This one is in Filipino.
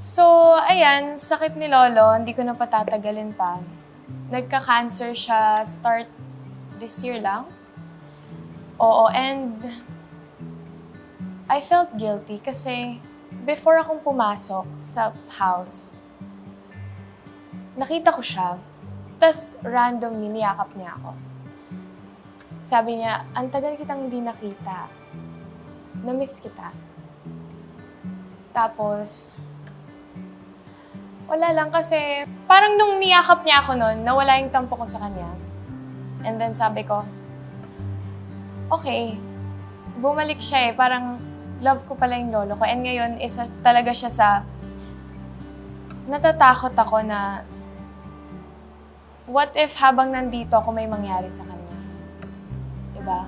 So, ayan, sakit ni Lolo, hindi ko na patatagalin pa. Nagka-cancer siya start this year lang. Oo, and I felt guilty kasi before akong pumasok sa house, nakita ko siya, tas randomly niyakap niya ako. Sabi niya, ang tagal kitang hindi nakita. Na-miss kita. Tapos, wala lang kasi parang nung niyakap niya ako nun, nawala yung tampo ko sa kanya. And then sabi ko, okay, bumalik siya eh. Parang love ko pala yung lolo ko. And ngayon, isa talaga siya sa natatakot ako na what if habang nandito ako may mangyari sa kanya? Diba?